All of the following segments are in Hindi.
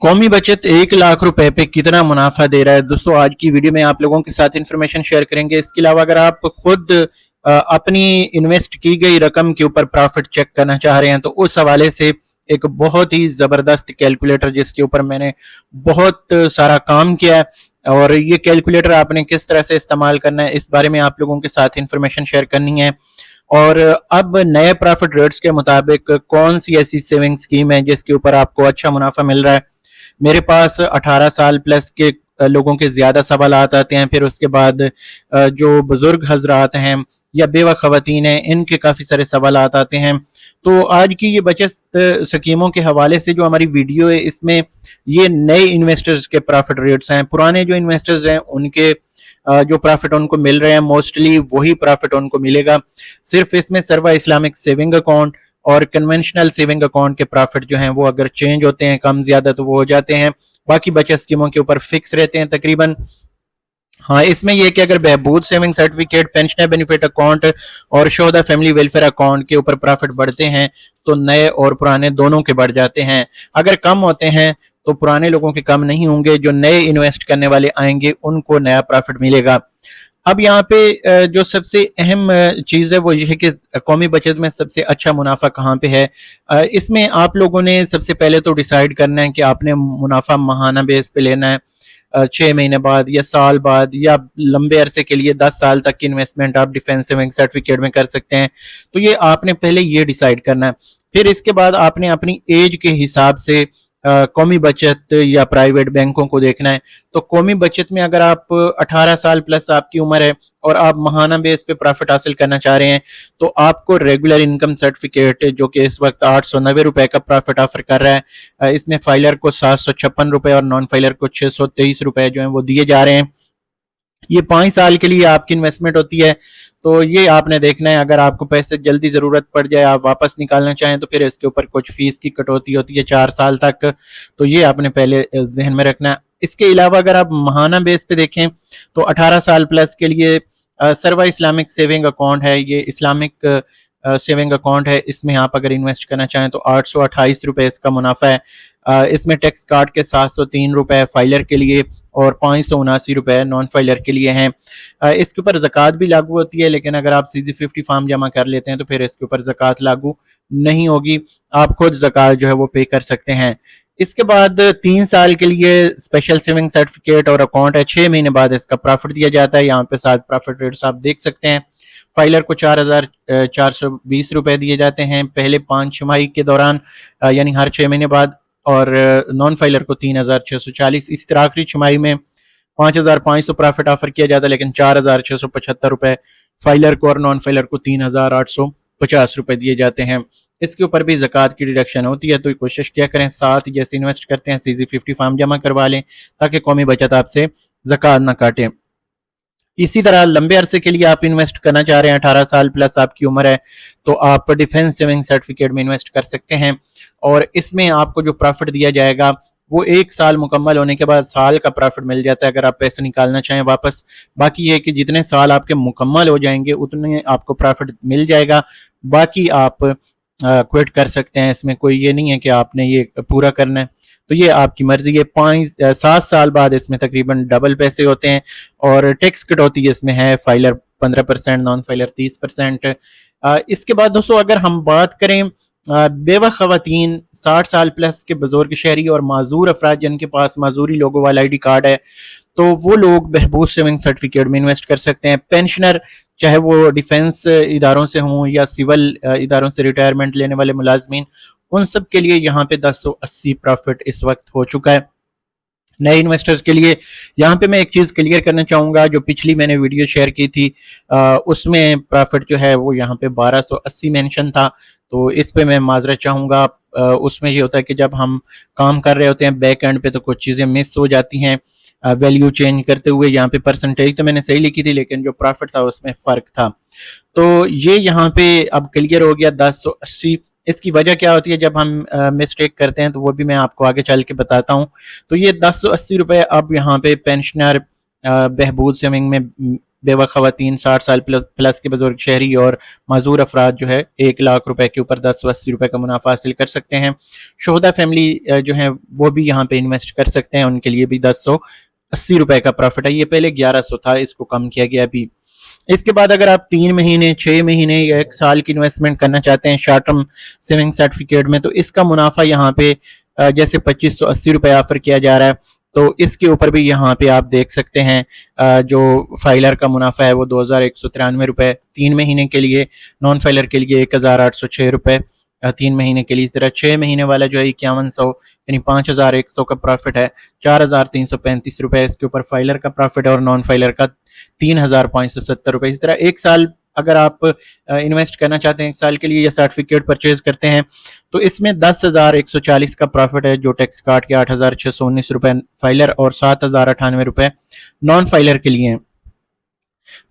कौमी बचत 1 लाख रुपए पे कितना मुनाफा दे रहा है। दोस्तों आज की वीडियो में आप लोगों के साथ इन्फॉर्मेशन शेयर करेंगे। इसके अलावा अगर आप खुद अपनी इन्वेस्ट की गई रकम के ऊपर प्रॉफिट चेक करना चाह रहे हैं तो उस हवाले से एक बहुत ही जबरदस्त कैलकुलेटर जिसके ऊपर मैंने बहुत सारा काम किया है और ये कैलकुलेटर आपने किस तरह से इस्तेमाल करना है इस बारे में आप लोगों के साथ इन्फॉर्मेशन शेयर करनी है। और अब नए प्रॉफिट रेट्स के मुताबिक कौन सी ऐसी सेविंग स्कीम है जिसके ऊपर आपको अच्छा मुनाफा मिल रहा है। मेरे पास 18 साल प्लस के लोगों के ज्यादा सवालात आते हैं, फिर उसके बाद जो बुजुर्ग हजरात हैं या बेवा खवातीन हैं इनके काफी सारे सवालात आते हैं। तो आज की ये बचत स्कीमों के हवाले से जो हमारी वीडियो है इसमें ये नए इन्वेस्टर्स के प्रॉफिट रेट्स हैं। पुराने जो इन्वेस्टर्स हैं उनके जो प्रॉफिट उनको मिल रहे हैं मोस्टली वही प्रॉफिट उनको मिलेगा। सिर्फ इसमें सर्वा इस्लामिक सेविंग अकाउंट और कन्वेंशनल सेविंग अकाउंट के प्रॉफिट जो हैं वो अगर चेंज होते हैं कम ज्यादा तो वो हो जाते हैं, बाकी बचत स्कीमों के ऊपर फिक्स रहते हैं तकरीबन। हाँ, इसमें यह कि अगर बहबूद saving certificate, pensioner benefit account और शोहदा फैमिली वेलफेयर अकाउंट के ऊपर प्रॉफिट बढ़ते हैं तो नए और पुराने दोनों के बढ़ जाते हैं। अगर कम होते हैं तो पुराने लोगों के कम नहीं होंगे, जो नए इन्वेस्ट करने वाले आएंगे उनको नया प्रॉफिट मिलेगा। अब यहाँ पे जो सबसे अहम चीज है वो ये है कि कौमी बचत में सबसे अच्छा मुनाफा कहाँ पे है। इसमें आप लोगों ने सबसे पहले तो डिसाइड करना है कि आपने मुनाफा माहाना बेस पे लेना है, 6 महीने बाद या साल बाद या लंबे अरसे के लिए 10 साल तक की इन्वेस्टमेंट आप डिफेंस सेविंग सर्टिफिकेट में कर सकते हैं। तो ये आपने पहले ये डिसाइड करना है। फिर इसके बाद आपने अपनी एज के हिसाब से कौमी बचत या प्राइवेट बैंकों को देखना है। तो कौमी बचत में अगर आप 18 साल प्लस आपकी उम्र है और आप माहाना बेस पे प्रॉफिट हासिल करना चाह रहे हैं तो आपको रेगुलर इनकम सर्टिफिकेट जो कि इस वक्त 890 रुपए का प्रॉफिट ऑफर कर रहा है, इसमें फाइलर को 756 रुपए और नॉन फाइलर को 623 रुपए जो है वो दिए जा रहे हैं। ये 5 साल के लिए आपकी इन्वेस्टमेंट होती है। तो ये आपने देखना है, अगर आपको पैसे जल्दी जरूरत पड़ जाए आप वापस निकालना चाहें तो फिर इसके ऊपर कुछ फीस की कटौती होती है 4 साल तक। तो ये आपने पहले जहन में रखना है। इसके अलावा अगर आप माहाना बेस पे देखें तो 18 साल प्लस के लिए सर्वा इस्लामिक सेविंग अकाउंट है, ये इस्लामिक सेविंग अकाउंट है। इसमें आप अगर इन्वेस्ट करना चाहें तो 828 रुपए इसका मुनाफा है। इसमें टैक्स काट के 703 रुपए फाइलर के लिए और 579 रुपए नॉन फाइलर के लिए हैं। इसके ऊपर ज़कात भी लागू होती है, लेकिन अगर आप CZ50 फॉर्म जमा कर लेते हैं तो फिर इसके ऊपर ज़कात लागू नहीं होगी, आप खुद ज़कात जो है वो पे कर सकते हैं। इसके बाद 3 साल के लिए स्पेशल सेविंग सर्टिफिकेट और अकाउंट है, 6 महीने बाद इसका प्रॉफिट दिया जाता है। यहाँ पे साथ प्रॉफिट रेट्स आप देख सकते हैं। फाइलर को 4,420 रुपए दिए जाते हैं पहले 5 छमाही के दौरान, यानी हर 6 महीने बाद, और नॉन फाइलर को 3,640। इसी तरह आखिरी छमाही में 5,500 प्रॉफिट ऑफर किया जाता है, लेकिन 4,675 रुपए फाइलर को और नॉन फाइलर को 3,850 रुपए दिए जाते हैं। इसके ऊपर भी ज़कात की डिडक्शन होती है। तो कोशिश क्या करें साथ जैसे इन्वेस्ट करते हैं CZ50 फॉर्म जमा करवा लें ताकि कौमी बचत आपसे ज़कात ना काटे। इसी तरह लंबे अरसे के लिए आप इन्वेस्ट करना चाह रहे हैं, 18 साल प्लस आपकी उम्र है, तो आप डिफेंस सेविंग सर्टिफिकेट में इन्वेस्ट कर सकते हैं। और इसमें आपको जो प्रॉफिट दिया जाएगा वो 1 साल मुकम्मल होने के बाद साल का प्रॉफिट मिल जाता है अगर आप पैसे निकालना चाहें वापस। बाकी ये कि जितने साल आपके मुकम्मल हो जाएंगे उतने आपको प्रॉफिट मिल जाएगा, बाकी आप क्विट कर सकते हैं। इसमें कोई ये नहीं है कि आपने ये पूरा करना है, तो ये आपकी मर्जी है। 7 साल बाद इसमें तकरीबन डबल पैसे होते हैं और टैक्स कटौती इसमें है, फाइलर 15%, नॉन फाइलर 30%। इसके बाद दोस्तों अगर हम बात करें बेवा खवातीन, 60 साल प्लस के बुजुर्ग शहरी और माजूर अफराद जिनके पास माजूरी लोगों वाला ID कार्ड है तो वो लोग बहबूद सेविंग सर्टिफिकेट में इन्वेस्ट कर सकते हैं। पेंशनर चाहे वो डिफेंस इदारों से हों या सिविल इदारों से रिटायरमेंट लेने वाले मुलाजमीन, उन सब के लिए यहाँ पे 1080 प्रॉफिट इस वक्त हो चुका है। नए इन्वेस्टर्स के लिए यहाँ पे मैं एक चीज क्लियर करना चाहूंगा, जो पिछली मैंने वीडियो शेयर की थी उसमें प्रॉफिट जो है वो यहाँ पे 1280 मेंशन था, तो इस पे मैं माजरत चाहूंगा। उसमें ये होता है कि जब हम काम कर रहे होते हैं बैक एंड पे तो कुछ चीजें मिस हो जाती हैं वैल्यू चेंज करते हुए। यहाँ पे परसेंटेज तो मैंने सही लिखी थी लेकिन जो प्रॉफिट था उसमें फर्क था, तो ये यहाँ पे अब क्लियर हो गया 1080। इसकी वजह क्या होती है जब हम मिस्टेक करते हैं तो वो भी मैं आपको आगे चल के बताता हूँ। तो ये 1080 रुपए अब यहाँ पे पेंशनर बहबूद सेविंग में बेवा खवातीन, 60 साल प्लस के बुजुर्ग शहरी और माजूर अफराद जो है 1 लाख रुपए के ऊपर 10 से 80 रुपए का मुनाफा हासिल कर सकते हैं। शोहदा फैमिली जो है वो भी यहाँ पे इन्वेस्ट कर सकते हैं, उनके लिए भी 1080 रुपए का प्रॉफिट है। ये पहले 1100 था, इसको कम किया गया अभी। इसके बाद अगर आप 3 महीने, 6 महीने या 1 साल की इन्वेस्टमेंट करना चाहते हैं शॉर्ट टर्म सेविंग सर्टिफिकेट में, तो इसका मुनाफा यहाँ पे जैसे 2580 रुपए ऑफर किया जा रहा है, तो इसके ऊपर भी यहाँ पे आप देख सकते हैं जो फाइलर का मुनाफा है वो 2193 रुपए 3 महीने के लिए, नॉन फाइलर के लिए 1806 रुपए 3 महीने के लिए। इस तरह 6 महीने वाला जो है 5100 यानी 5100 का प्रॉफिट है, 4335 रुपए इसके ऊपर फाइलर का प्रॉफिट है और नॉन फाइलर का 3570 रुपए। इस तरह 1 साल अगर आप इन्वेस्ट करना चाहते हैं 1 साल के लिए या सर्टिफिकेट परचेज करते हैं, तो इसमें 10,140 का प्रॉफिट है जो टैक्स काट के 8,619 रुपए फाइलर और 7,098 रुपए नॉन फाइलर के लिए हैं।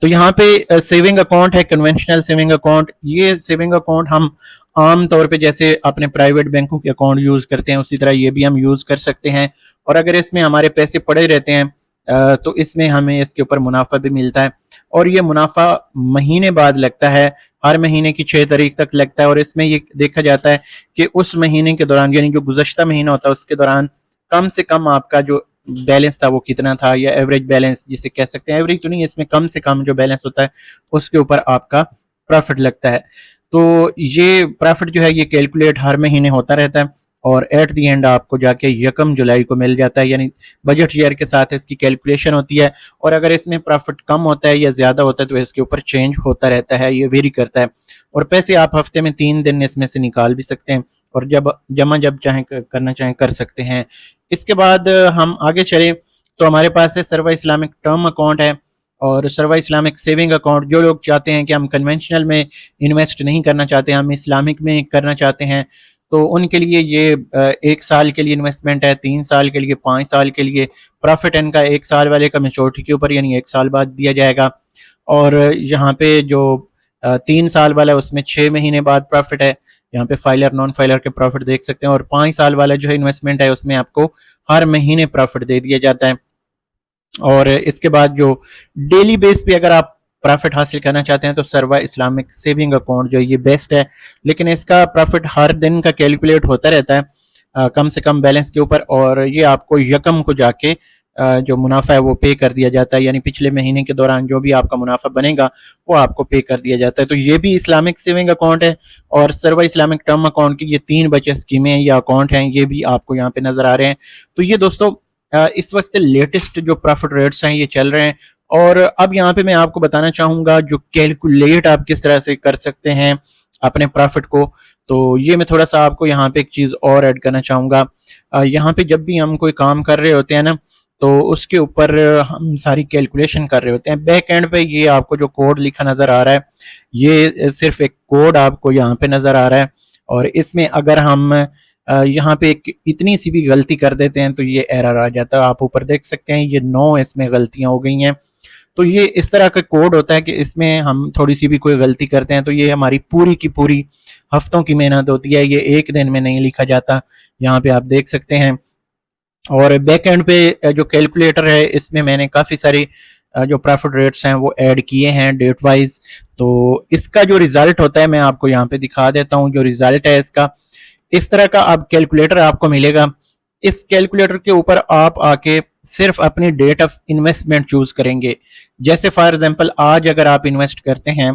तो यहाँ पे सेविंग अकाउंट है, कन्वेंशनल सेविंग अकाउंट। ये सेविंग अकाउंट हम आम तौर पे जैसे अपने प्राइवेट बैंकों के अकाउंट यूज करते हैं उसी तरह ये भी हम यूज कर सकते हैं, और अगर इसमें हमारे पैसे पड़े रहते हैं तो इसमें हमें इसके ऊपर मुनाफा भी मिलता है, और ये मुनाफा महीने बाद लगता है, हर महीने की 6 तारीख तक लगता है। और इसमें ये देखा जाता है कि उस महीने के दौरान यानी जो गुज़श्ता महीना होता है उसके दौरान कम से कम आपका जो बैलेंस था वो कितना था, या एवरेज बैलेंस जिसे कह सकते हैं, एवरेज तो नहीं, इसमें कम से कम जो बैलेंस होता है उसके ऊपर आपका प्रॉफिट लगता है। तो ये प्रॉफिट जो है ये कैलकुलेट हर महीने होता रहता है और एट दी एंड आपको जाके 1 जुलाई को मिल जाता है, यानी बजट ईयर के साथ इसकी कैलकुलेशन होती है। और अगर इसमें प्रॉफिट कम होता है या ज्यादा होता है तो इसके ऊपर चेंज होता रहता है, ये वेरी करता है। और पैसे आप हफ्ते में 3 दिन इसमें से निकाल भी सकते हैं और जब चाहें करना चाहें कर सकते हैं। इसके बाद हम आगे चले तो हमारे पास है सर्वा इस्लामिक टर्म अकाउंट है और सर्वा इस्लामिक सेविंग अकाउंट। जो लोग चाहते हैं कि हम कन्वेंशनल में इन्वेस्ट नहीं करना चाहते, हम इस्लामिक में करना चाहते हैं, तो उनके लिए ये 1 साल के लिए इन्वेस्टमेंट है, 3 साल के लिए, 5 साल के लिए। प्रॉफिट इनका 1 साल वाले का मेच्योरिटी के ऊपर यानी 1 साल बाद दिया जाएगा, और यहाँ पे जो 3 साल वाला है उसमें 6 महीने बाद प्रॉफिट है। यहाँ पे फाइलर नॉन फाइलर के प्रॉफिट देख सकते हैं, और 5 साल वाला जो है इन्वेस्टमेंट है उसमें आपको हर महीने प्रॉफिट दे दिया जाता है। और इसके बाद जो डेली बेस पे अगर आप प्रॉफिट हासिल करना चाहते हैं तो सर्वा इस्लामिक सेविंग अकाउंट जो ये बेस्ट है, लेकिन इसका प्रॉफिट हर दिन का कैलकुलेट होता रहता है कम से कम बैलेंस के ऊपर, और ये आपको यकम को जाके जो मुनाफा है वो पे कर दिया जाता है, यानी पिछले महीने के दौरान जो भी आपका मुनाफा बनेगा वो आपको पे कर दिया जाता है। तो ये भी इस्लामिक सेविंग अकाउंट है, और सर्वा इस्लामिक टर्म अकाउंट की ये 3 बचत स्कीमें या अकाउंट हैं, ये भी आपको यहाँ पे नजर आ रहे हैं। तो ये दोस्तों इस वक्त लेटेस्ट जो प्रॉफिट रेट्स हैं ये चल रहे हैं। और अब यहाँ पे मैं आपको बताना चाहूंगा जो कैलकुलेट आप किस तरह से कर सकते हैं अपने प्रॉफिट को। तो ये मैं थोड़ा सा आपको यहाँ पे एक चीज और ऐड करना चाहूंगा। यहाँ पे जब भी हम कोई काम कर रहे होते हैं ना, तो उसके ऊपर हम सारी कैलकुलेशन कर रहे होते हैं। बैक एंड पे ये आपको जो कोड लिखा नजर आ रहा है ये सिर्फ एक कोड आपको यहाँ पे नजर आ रहा है, और इसमें अगर हम यहाँ पे एक इतनी सी भी गलती कर देते हैं तो ये एरर आ जाता है। आप ऊपर देख सकते हैं ये 9 इसमें गलतियां हो गई हैं। तो ये इस तरह का कोड होता है कि इसमें हम थोड़ी सी भी कोई गलती करते हैं तो ये हमारी पूरी की पूरी हफ्तों की मेहनत होती है, ये एक दिन में नहीं लिखा जाता। यहाँ पे आप देख सकते हैं। और बैक एंड पे जो कैलकुलेटर है इसमें मैंने काफी सारी जो प्रॉफिट रेट्स हैं वो ऐड किए हैं डेट वाइज। तो इसका जो रिजल्ट होता है मैं आपको यहाँ पे दिखा देता हूँ। जो रिजल्ट है इसका इस तरह का अब कैलकुलेटर आपको मिलेगा। इस कैलकुलेटर के ऊपर आप आके सिर्फ अपनी डेट ऑफ इन्वेस्टमेंट चूज करेंगे। जैसे फॉर एग्जांपल आज अगर आप इन्वेस्ट करते हैं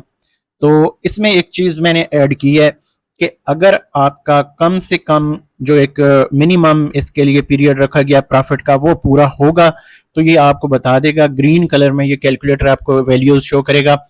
तो इसमें एक चीज मैंने ऐड की है कि अगर आपका कम से कम जो एक मिनिमम इसके लिए पीरियड रखा गया प्रॉफिट का वो पूरा होगा तो ये आपको बता देगा, ग्रीन कलर में ये कैलकुलेटर आपको वैल्यूज शो करेगा।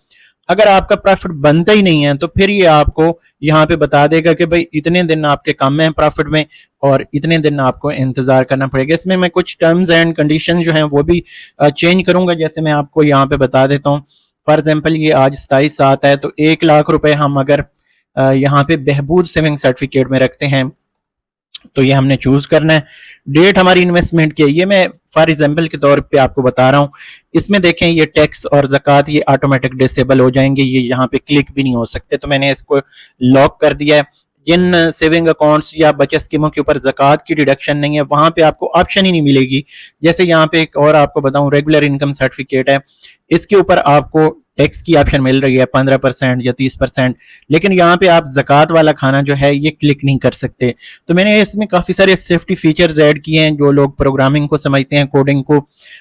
अगर आपका प्रॉफिट बनता ही नहीं है तो फिर ये आपको यहाँ पे बता देगा कि भाई इतने दिन आपके कम है प्रॉफिट में और इतने दिन आपको इंतजार करना पड़ेगा। इसमें मैं कुछ टर्म्स एंड कंडीशन जो हैं वो भी चेंज करूंगा, जैसे मैं आपको यहाँ पे बता देता हूँ। फॉर एग्जाम्पल ये आज 27/7 है तो 1 लाख रुपए हम अगर यहाँ पे बहबूद सेविंग सर्टिफिकेट में रखते हैं तो ये हमने चूज करना है। डेट हमारी इन्वेस्टमेंट की है, ये मैं फॉर एग्जांपल के तौर पे आपको बता रहा हूँ। इसमें देखें ये टैक्स और ज़कात ये ऑटोमेटिक डिसेबल हो जाएंगे, ये यहाँ पे क्लिक भी नहीं हो सकते, तो मैंने इसको लॉक कर दिया है। जिन सेविंग अकाउंट्स या बचत स्कीमों के ऊपर ज़कात की डिडक्शन नहीं है, वहां पे आपको ऑप्शन ही नहीं मिलेगी। जैसे यहाँ पे एक और आपको बताऊं, रेगुलर इनकम सर्टिफिकेट है, इसके ऊपर आपको टैक्स की ऑप्शन मिल रही है 15% या 30%, लेकिन यहाँ पे आप ज़कात वाला खाना जो है ये क्लिक नहीं कर सकते। तो मैंने इसमें काफ़ी सारे सेफ्टी फीचर्स ऐड किए हैं। जो लोग प्रोग्रामिंग को समझते हैं, कोडिंग को,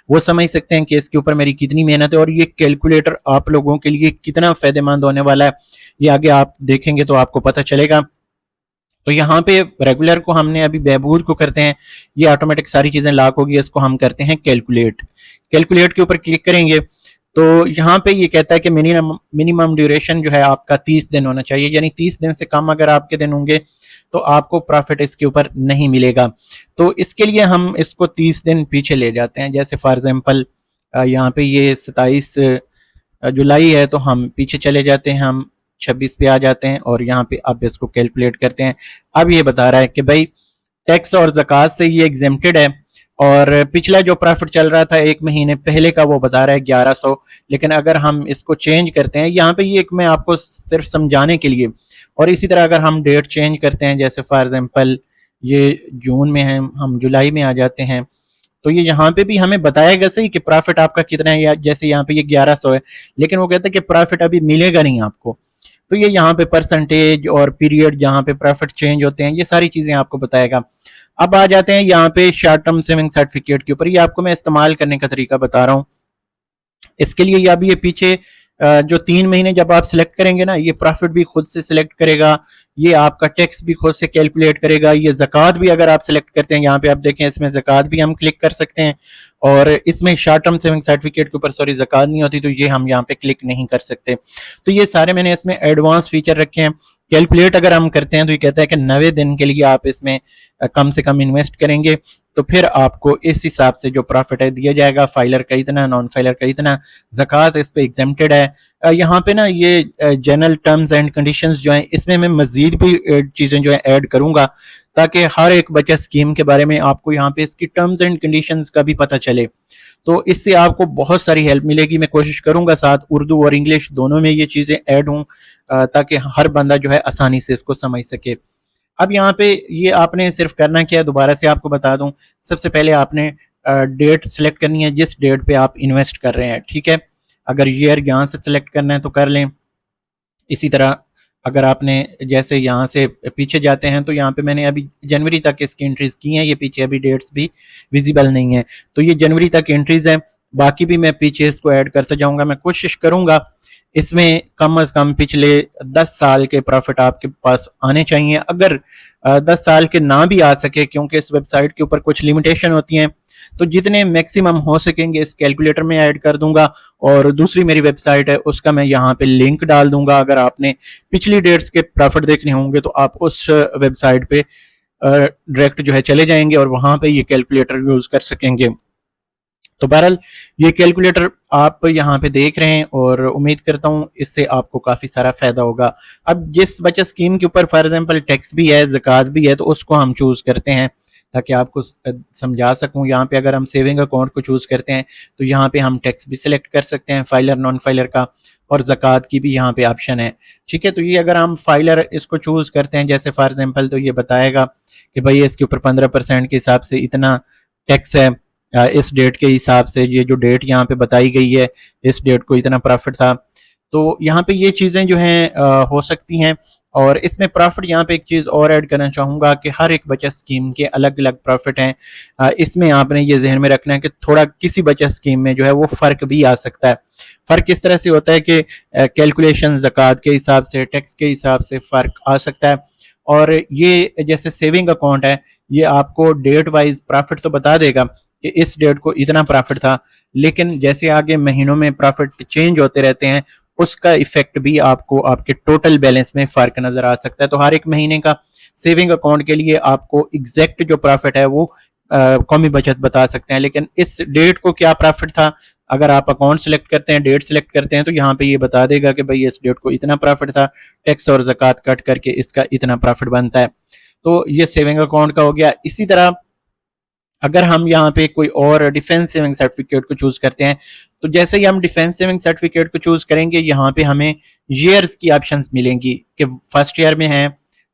वो समझ सकते हैं कि इसके ऊपर मेरी कितनी मेहनत है और ये कैलकुलेटर आप लोगों के लिए कितना फ़ायदेमंद होने वाला है, ये आगे आप देखेंगे तो आपको पता चलेगा। तो यहाँ पे रेगुलर को हमने अभी बहबूद को करते हैं, ये ऑटोमेटिक सारी चीज़ें लॉक होगी, इसको हम करते हैं कैलकुलेट। कैलकुलेट के ऊपर क्लिक करेंगे तो यहाँ पे ये कहता है कि मिनिमम ड्यूरेशन जो है आपका 30 दिन होना चाहिए, यानी 30 दिन से कम अगर आपके दिन होंगे तो आपको प्रॉफिट इसके ऊपर नहीं मिलेगा। तो इसके लिए हम इसको 30 दिन पीछे ले जाते हैं। जैसे फॉर एग्जांपल यहाँ पे ये 27 जुलाई है, तो हम पीछे चले जाते हैं, हम 26 पे आ जाते हैं और यहाँ पे अब इसको कैलकुलेट करते हैं। अब ये बता रहा है कि भाई टैक्स और ज़कात से ये एग्जेम्प्टेड है, और पिछला जो प्रॉफिट चल रहा था एक महीने पहले का वो बता रहा है 1100। लेकिन अगर हम इसको चेंज करते हैं, यहाँ पे ये एक मैं आपको सिर्फ समझाने के लिए, और इसी तरह अगर हम डेट चेंज करते हैं, जैसे फॉर एग्जांपल ये जून में है, हम जुलाई में आ जाते हैं, तो ये यहाँ पे भी हमें बताएगा सही कि प्रॉफिट आपका कितना है, या जैसे यहाँ पे ये 1100 है, लेकिन वो कहता है कि प्रॉफिट अभी मिलेगा नहीं आपको। तो ये यहाँ पे परसेंटेज और पीरियड जहाँ पे प्रॉफिट चेंज होते हैं, ये सारी चीजें आपको बताएगा। अब आ जाते हैं यहाँ पे शॉर्ट टर्म सेविंग सर्टिफिकेट के ऊपर। ये आपको मैं इस्तेमाल करने का तरीका बता रहा हूँ। इसके लिए अब ये पीछे जो 3 महीने जब आप सिलेक्ट करेंगे ना, ये प्रॉफिट भी खुद से सिलेक्ट करेगा, ये आपका टैक्स भी खुद से कैलकुलेट करेगा, ये ज़कात भी अगर आप सिलेक्ट करते हैं, यहाँ पे आप देखें इसमें ज़कात भी हम क्लिक कर सकते हैं, और इसमें शॉर्ट टर्म सेविंग सर्टिफिकेट के ऊपर सॉरी ज़कात नहीं होती, तो ये हम यहाँ पे क्लिक नहीं कर सकते। तो ये सारे मैंने इसमें एडवांस फीचर रखे हैं। कैलकुलेट अगर हम करते हैं तो ये कहता है कि 90 दिन के लिए आप इसमें कम से कम इन्वेस्ट करेंगे, तो फिर आपको इस हिसाब से जो प्रॉफिट है दिया जाएगा, फाइलर का इतना, नॉन फाइलर का इतना, ज़कात इस पे एग्जेम्प्टेड है। यहाँ पे ना ये जनरल टर्म्स एंड कंडीशंस जो हैं, इसमें मैं मजीद भी चीज़ें जो है ऐड करूंगा, ताकि हर एक बचत स्कीम के बारे में आपको यहाँ पे इसकी टर्म्स एंड कंडीशंस का भी पता चले। तो इससे आपको बहुत सारी हेल्प मिलेगी। मैं कोशिश करूंगा साथ उर्दू और इंग्लिश दोनों में ये चीज़ें ऐड हों, ताकि हर बंदा जो है आसानी से इसको समझ सके। अब यहाँ पे ये आपने सिर्फ करना क्या है, दोबारा से आपको बता दूं। सबसे पहले आपने डेट सेलेक्ट करनी है जिस डेट पे आप इन्वेस्ट कर रहे हैं, ठीक है। अगर ईयर यहाँ से सिलेक्ट करना है तो कर लें। इसी तरह अगर आपने जैसे यहाँ से पीछे जाते हैं, तो यहाँ पे मैंने अभी जनवरी तक इसकी एंट्रीज की हैं, ये पीछे अभी डेट्स भी विजिबल नहीं है, तो ये जनवरी तक एंट्रीज है। बाकी भी मैं पीछे इसको ऐड करते जाऊंगा। मैं कोशिश करूंगा इसमें कम से कम पिछले 10 साल के प्रॉफिट आपके पास आने चाहिए। अगर 10 साल के ना भी आ सके, क्योंकि इस वेबसाइट के ऊपर कुछ लिमिटेशन होती हैं, तो जितने मैक्सिमम हो सकेंगे इस कैलकुलेटर में ऐड कर दूंगा। और दूसरी मेरी वेबसाइट है, उसका मैं यहाँ पे लिंक डाल दूंगा। अगर आपने पिछली डेट्स के प्रॉफिट देखने होंगे तो आप उस वेबसाइट पे डायरेक्ट जो है चले जाएंगे और वहां पे ये कैलकुलेटर यूज कर सकेंगे। तो बहरहाल ये कैलकुलेटर आप यहाँ पे देख रहे हैं, और उम्मीद करता हूँ इससे आपको काफी सारा फायदा होगा। अब जिस बचत स्कीम के ऊपर फॉर एग्जांपल टैक्स भी है, ज़कात भी है, तो उसको हम चूज करते हैं ताकि आपको समझा सकूं। यहाँ पे अगर हम सेविंग अकाउंट को चूज करते हैं तो यहाँ पे हम टैक्स भी सिलेक्ट कर सकते हैं, फाइलर नॉन फाइलर का, और ज़कात की भी यहाँ पे ऑप्शन है, ठीक है। तो ये अगर हम फाइलर इसको चूज करते हैं जैसे फॉर एग्जांपल, तो ये बताएगा कि भाई इसके ऊपर 15% के हिसाब से इतना टैक्स है, इस डेट के हिसाब से, ये जो डेट यहाँ पे बताई गई है, इस डेट को इतना प्रॉफिट था। तो यहाँ पे ये चीज़ें जो हैं हो सकती हैं। और इसमें प्रॉफिट यहाँ पे एक चीज़ और ऐड करना चाहूँगा कि हर एक बचत स्कीम के अलग अलग प्रॉफिट हैं। इसमें आपने ये जहन में रखना है कि थोड़ा किसी बचत स्कीम में जो है वो फ़र्क भी आ सकता है। फ़र्क इस तरह से होता है कि कैलकुलेशन ज़कात के हिसाब से, टैक्स के हिसाब से फ़र्क आ सकता है। और ये जैसे सेविंग अकाउंट है, ये आपको डेट वाइज प्रॉफिट तो बता देगा कि इस डेट को इतना प्रॉफिट था, लेकिन जैसे आगे महीनों में प्रॉफिट चेंज होते रहते हैं, उसका इफेक्ट भी आपको आपके टोटल बैलेंस में फर्क नजर आ सकता है। तो हर एक महीने का सेविंग अकाउंट के लिए आपको एग्जैक्ट जो प्रॉफिट है वो कौमी बचत बता सकते हैं, लेकिन इस डेट को क्या प्रॉफिट था, अगर आप अकाउंट सेलेक्ट करते हैं, डेट सेलेक्ट करते हैं, तो यहाँ पे ये बता देगा कि भाई इस डेट को इतना प्रॉफिट था, टैक्स और ज़कात कट करके इसका इतना प्रॉफिट बनता है। तो ये सेविंग अकाउंट का हो गया। इसी तरह अगर हम यहाँ पे कोई और डिफेंस सेविंग सर्टिफिकेट को चूज करते हैं, तो जैसे ही हम डिफेंस सेविंग सर्टिफिकेट को चूज करेंगे, यहाँ पे हमें ईयर्स की ऑप्शंस मिलेंगी कि फर्स्ट ईयर में है,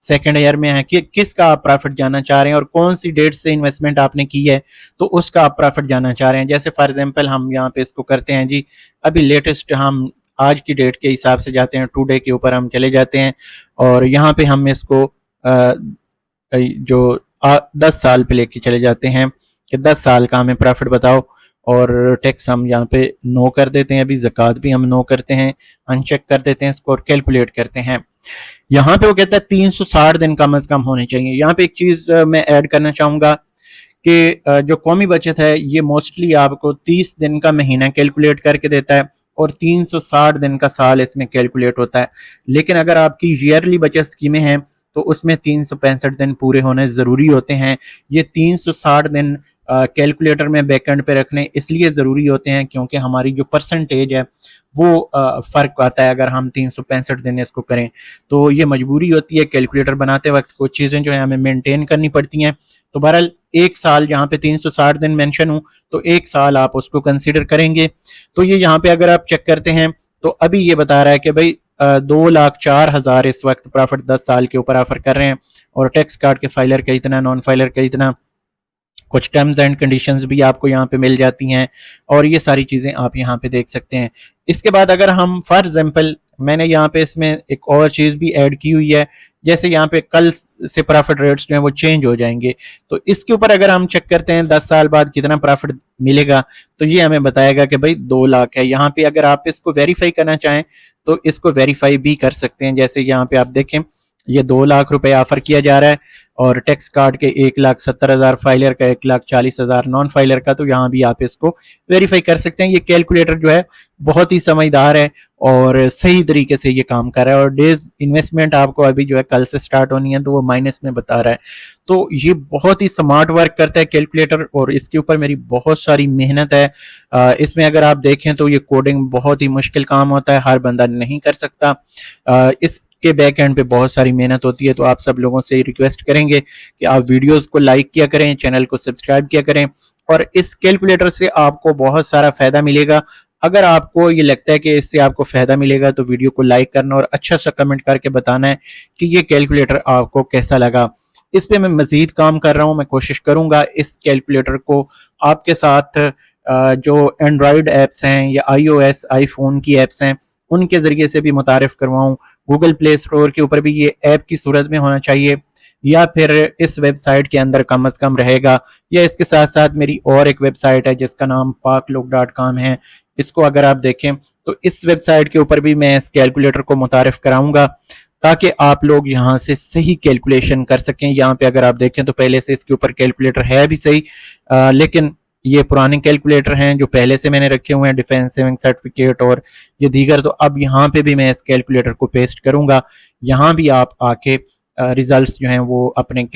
सेकंड ईयर में हैं, कि किसका आप प्रॉफिट जानना चाह रहे हैं और कौन सी डेट से इन्वेस्टमेंट आपने की है तो उसका आप प्रॉफिट जानना चाह रहे हैं। जैसे फॉर एग्जांपल हम यहाँ पे इसको करते हैं जी, अभी लेटेस्ट हम आज की डेट के हिसाब से जाते हैं, टुडे के ऊपर हम चले जाते हैं और यहाँ पे हम इसको जो 10 साल पे लेके चले जाते हैं कि 10 साल का हमें प्रॉफिट बताओ, और टैक्स हम यहाँ पे नो कर देते हैं, अभी ज़कात भी हम नो करते हैं, अनचेक कर देते हैं इसको और कैलकुलेट करते हैं। यहाँ पे वो कहता है 360 दिन कम अज कम होने चाहिए। यहाँ पे एक चीज मैं ऐड करना चाहूंगा कि जो कौमी बचत है ये मोस्टली आपको 30 दिन का महीना कैलकुलेट करके देता है और 360 दिन का साल इसमें कैलकुलेट होता है। लेकिन अगर आपकी ईयरली बचत स्कीमें हैं तो उसमें 365 दिन पूरे होने ज़रूरी होते हैं। ये 360 दिन कैलकुलेटर में बैकएंड पे रखने इसलिए ज़रूरी होते हैं क्योंकि हमारी जो परसेंटेज है वो फ़र्क आता है अगर हम 365 दिन इसको करें। तो ये मजबूरी होती है कैलकुलेटर बनाते वक्त कुछ चीज़ें जो है हमें मेंटेन करनी पड़ती हैं। तो बहरहाल एक साल जहाँ पे 360 दिन मेंशन हो तो एक साल आप उसको कंसिडर करेंगे। तो ये यहाँ पे अगर आप चेक करते हैं तो अभी ये बता रहा है कि भाई 2,04,000 इस वक्त प्रॉफिट 10 साल के ऊपर ऑफर कर रहे हैं और टैक्स काट के फाइलर का इतना, नॉन फाइलर का इतना, कुछ टर्म्स एंड कंडीशंस भी आपको यहाँ पे मिल जाती हैं और ये सारी चीज़ें आप यहाँ पे देख सकते हैं। इसके बाद अगर हम फॉर एग्जांपल मैंने यहाँ पे इसमें एक और चीज़ भी ऐड की हुई है, जैसे यहाँ पे कल से प्रॉफिट रेट्स जो है वो चेंज हो जाएंगे, तो इसके ऊपर अगर हम चेक करते हैं 10 साल बाद कितना प्रॉफिट मिलेगा तो ये हमें बताएगा कि भाई 2 लाख है। यहाँ पे अगर आप इसको वेरीफाई करना चाहें तो इसको वेरीफाई भी कर सकते हैं। जैसे यहाँ पे आप देखें ये 2 लाख रुपए ऑफर किया जा रहा है और टैक्स काट के 1,70,000 फाइलर का, 1,40,000 नॉन फाइलर का, तो यहाँ भी आप इसको वेरीफाई कर सकते हैं। ये कैलकुलेटर जो है बहुत ही समझदार है और सही तरीके से ये काम कर रहा है और डेज इन्वेस्टमेंट आपको अभी जो है कल से स्टार्ट होनी है तो वो माइनस में बता रहा है। तो ये बहुत ही स्मार्ट वर्क करता है कैलकुलेटर और इसके ऊपर मेरी बहुत सारी मेहनत है। इसमें अगर आप देखें तो ये कोडिंग बहुत ही मुश्किल काम होता है, हर बंदा नहीं कर सकता। इस के बैक एंड पे बहुत सारी मेहनत होती है। तो आप सब लोगों से रिक्वेस्ट करेंगे कि आप वीडियोस को लाइक किया करें, चैनल को सब्सक्राइब किया करें और इस कैलकुलेटर से आपको बहुत सारा फायदा मिलेगा। अगर आपको ये लगता है कि इससे आपको फायदा मिलेगा तो वीडियो को लाइक करना और अच्छा सा कमेंट करके बताना है कि ये कैलकुलेटर आपको कैसा लगा। इस पे मैं मजीद काम कर रहा हूँ, मैं कोशिश करूंगा इस कैलकुलेटर को आपके साथ जो एंड्रॉयड ऐप्स हैं या iOS आईफोन की ऐप्स हैं उनके जरिए से भी मुतारिफ करवाऊं। गूगल प्ले स्टोर के ऊपर भी ये ऐप की सूरत में होना चाहिए या फिर इस वेबसाइट के अंदर कम अज कम रहेगा, या इसके साथ साथ मेरी और एक वेबसाइट है जिसका नाम paklook.com है। इसको अगर आप देखें तो इस वेबसाइट के ऊपर भी मैं इस कैलकुलेटर को मुतारिफ कराऊंगा ताकि आप लोग यहाँ से सही कैलकुलेशन कर सकें। यहाँ पे अगर आप देखें तो पहले से इसके ऊपर कैलकुलेटर है भी सही, लेकिन ये पुराने कैलकुलेटर हैं जो पहले से मैंने रखे हुए हैं, डिफेंस सेविंग सर्टिफिकेट और ये दीगर। तो अब यहाँ पे भी मैं इस कैलकुलेटर को पेस्ट करूंगा, यहाँ भी आप आके रिजल्ट्स जो हैं वो अपने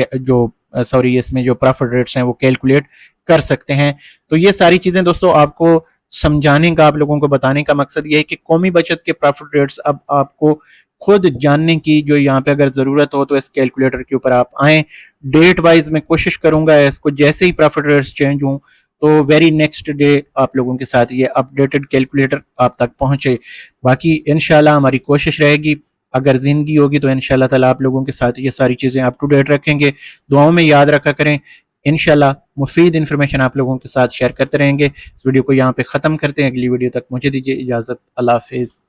इसमें जो प्रॉफिट रेट्स हैं वो कैलकुलेट कर सकते हैं। तो ये सारी चीजें दोस्तों आपको समझाने का, आप लोगों को बताने का मकसद ये है कि कौमी बचत के प्रॉफिट रेट्स अब आपको खुद जानने की जो यहाँ पे अगर जरूरत हो तो इस कैलकुलेटर के ऊपर आप आए। डेट वाइज मैं कोशिश करूंगा इसको जैसे ही प्रॉफिट रेट्स चेंज हों तो वेरी नेक्स्ट डे आप लोगों के साथ ये अपडेटेड कैलकुलेटर आप तक पहुंचे। बाकी इंशाल्लाह हमारी कोशिश रहेगी, अगर जिंदगी होगी तो इंशाल्लाह ताला आप लोगों के साथ ये सारी चीजें अप टू डेट रखेंगे। दुआओं में याद रखा करें। इंशाल्लाह मुफीद इन्फॉर्मेशन आप लोगों के साथ शेयर करते रहेंगे। इस वीडियो को यहाँ पे ख़त्म करते हैं, अगली वीडियो तक मुझे दीजिए इजाज़त। अल्लाह हाफिज़।